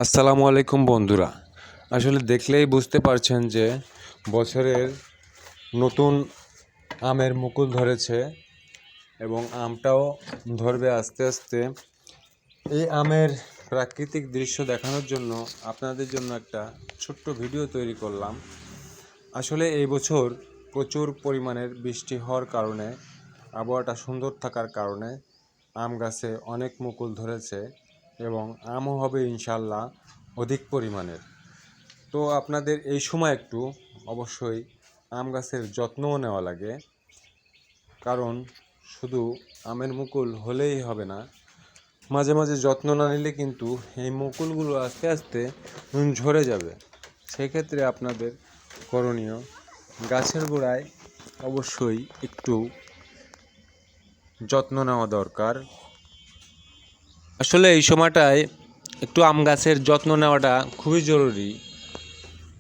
আসসালামু আলাইকুম বন্ধুরা। আসলে দেখলেই বুঝতে পারছেন যে বছরের নতুন আমের মুকুল ধরেছে এবং আমটাও ধরবে আস্তে আস্তে। এই আমের প্রাকৃতিক দৃশ্য দেখানোর জন্য আপনাদের জন্য একটা ছোট্ট ভিডিও তৈরি করলাম। আসলে এই বছর প্রচুর পরিমাণের বৃষ্টি হওয়ার কারণে, আবহাওয়াটা সুন্দর থাকার কারণে আম গাছে অনেক মুকুল ধরেছে এবং আমও হবে ইনশাল্লাহ অধিক পরিমাণের। তো আপনাদের এই সময় একটু অবশ্যই আম গাছের যত্নও নেওয়া লাগে, কারণ শুধু আমের মুকুল হলেই হবে না, মাঝে মাঝে যত্ন না নিলে কিন্তু এই মুকুলগুলো আস্তে আস্তে ঝরে যাবে। সেক্ষেত্রে আপনাদের করণীয়, গাছের গোড়ায় অবশ্যই একটু যত্ন নেওয়া দরকার। আসলে এই সময়টায় একটু আম গাছের যত্ন নেওয়াটা খুবই জরুরি।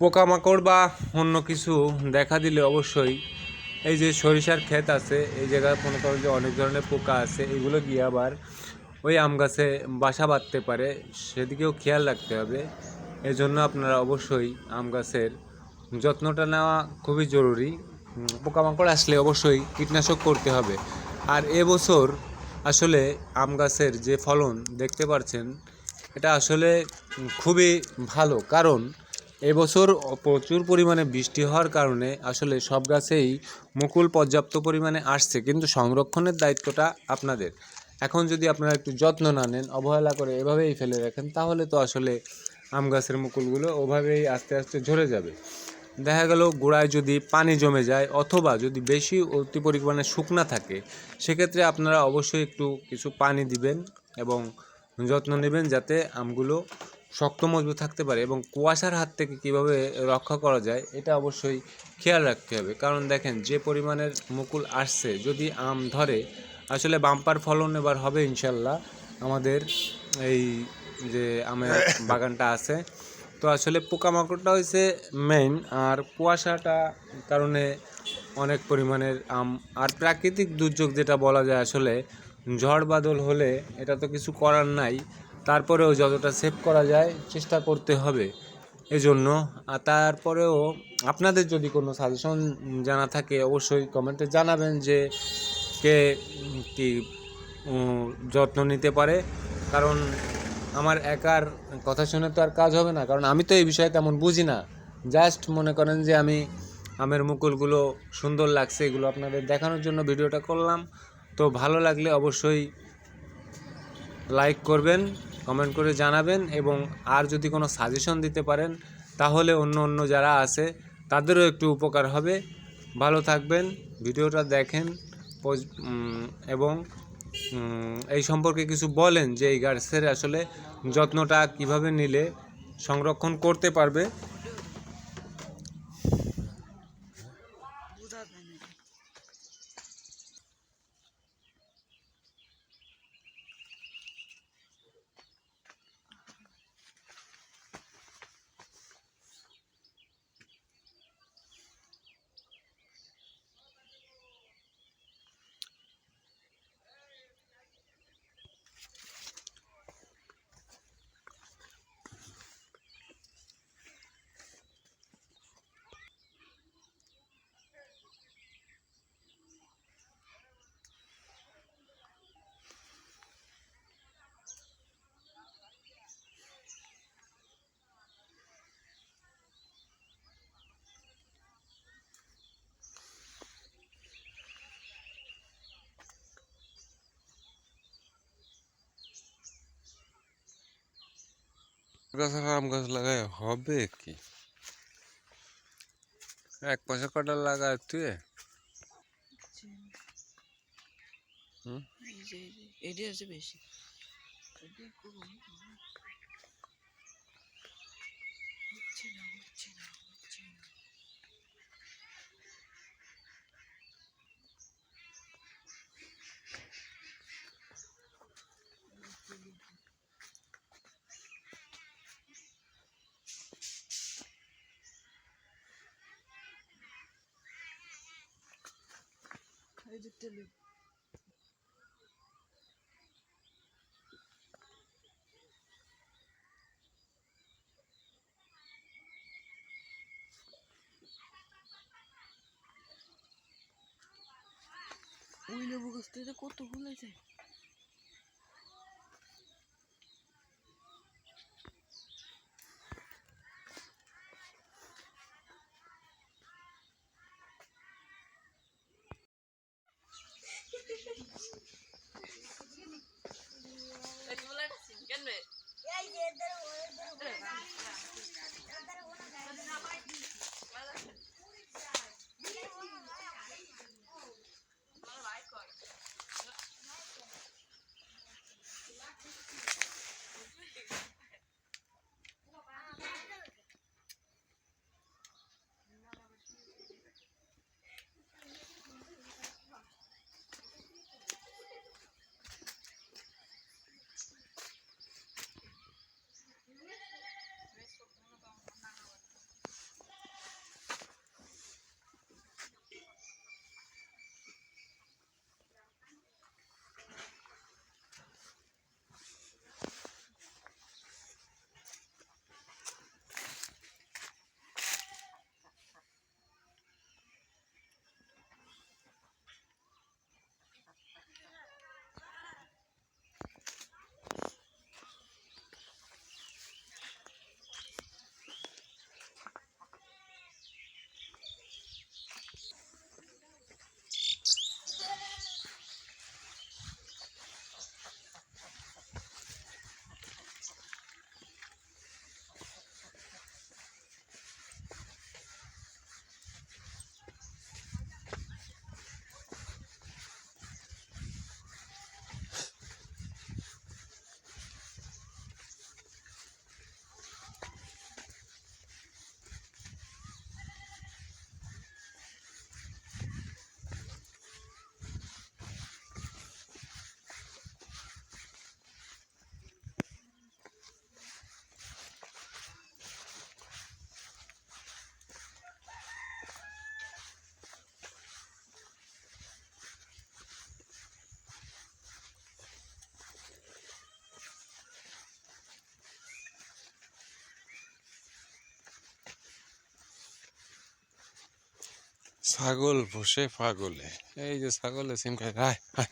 পোকামাকড় বা অন্য কিছু দেখা দিলে অবশ্যই, এই যে সরিষার ক্ষেত আছে, এই জায়গায় মনে করেন যে অনেক ধরনের পোকা আছে, এগুলো গিয়ে আবার ওই আম গাছে বাসা বাঁধতে পারে, সেদিকেও খেয়াল রাখতে হবে। এই জন্য আপনারা অবশ্যই আম গাছের যত্নটা নেওয়া খুবই জরুরি। পোকামাকড় আসলে অবশ্যই কীটনাশক করতে হবে। আর এবছর আসলে আম গাছের যে ফলন দেখতে পাচ্ছেন, এটা আসলে খুবই ভালো, কারণ এবছর প্রচুর পরিমাণে বৃষ্টি হওয়ার কারণে আসলে সব গাছেই মুকুল পর্যাপ্ত পরিমাণে আসছে, কিন্তু সংরক্ষণের দায়িত্বটা আপনাদের। এখন যদি আপনারা একটু যত্ন না নেন, অবহেলা করে এভাবেই ফেলে রাখেন, তাহলে তো আসলে আম গাছের মুকুলগুলো ওভাবেই আস্তে আস্তে ঝরে যাবে। দেখা গেল গোড়ায় যদি পানি জমে যায় অথবা যদি বেশি অতি পরিমাণে শুকনা থাকে, সেক্ষেত্রে আপনারা অবশ্যই একটু কিছু পানি দিবেন এবং যত্ন নেবেন যাতে আমগুলো শক্ত মজবুত থাকতে পারে। এবং কুয়াশার হাত থেকে কিভাবে রক্ষা করা যায় এটা অবশ্যই খেয়াল রাখতে হবে, কারণ দেখেন যে পরিমাণের মুকুল আসছে, যদি আম ধরে আসলে বাম্পার ফলন এবার হবে ইনশাল্লাহ আমাদের এই যে আমের বাগানটা আছে। তো আসলে পোকামাকড়টা হয়েছে মেইন, আর কুয়াশাটা কারণে অনেক পরিমাণের আম, আর প্রাকৃতিক দুর্যোগ যেটা বলা যায়, আসলে ঝড় বাদল হলে এটা তো কিছু করার নাই, তারপরেও যতটা সেভ করা যায় চেষ্টা করতে হবে। এজন্য তারপরেও আপনাদের যদি কোনো সাজেশন জানা থাকে অবশ্যই কমেন্টে জানাবেন যে কে কি যত্ন নিতে পারে। কারণ আমার একার কথা শুনে তো আর কাজ হবে না, কারণ আমি তো এই বিষয়ে তেমন বুঝি না। জাস্ট মনে করেন যে আমি আমের মুকুলগুলো সুন্দর লাগছে এগুলো আপনাদের দেখানোর জন্য ভিডিওটা করলাম। তো ভালো লাগলে অবশ্যই লাইক করবেন, কমেন্ট করে জানাবেন, এবং আর যদি কোনো সাজেশন দিতে পারেন তাহলে অন্য অন্য যারা আছে তাদেরও একটু উপকার হবে। ভালো থাকবেন, ভিডিওটা দেখেন এবং এই সম্পর্কে কিছু বলেন যে এই গাছের আসলে যত্নটা কিভাবে নিলে সংরক্ষণ করতে পারবে। গাছ আম গাছ লাগায় হবে কি, এক পয়সা কটা লাগায় তুই। এটি আছে বেশি। ওই লেবু গাছটাতে কত ফুল আছে। ছাগল বসে পাগলে, এই যে ছাগলে সিম খায়, হায় হায়,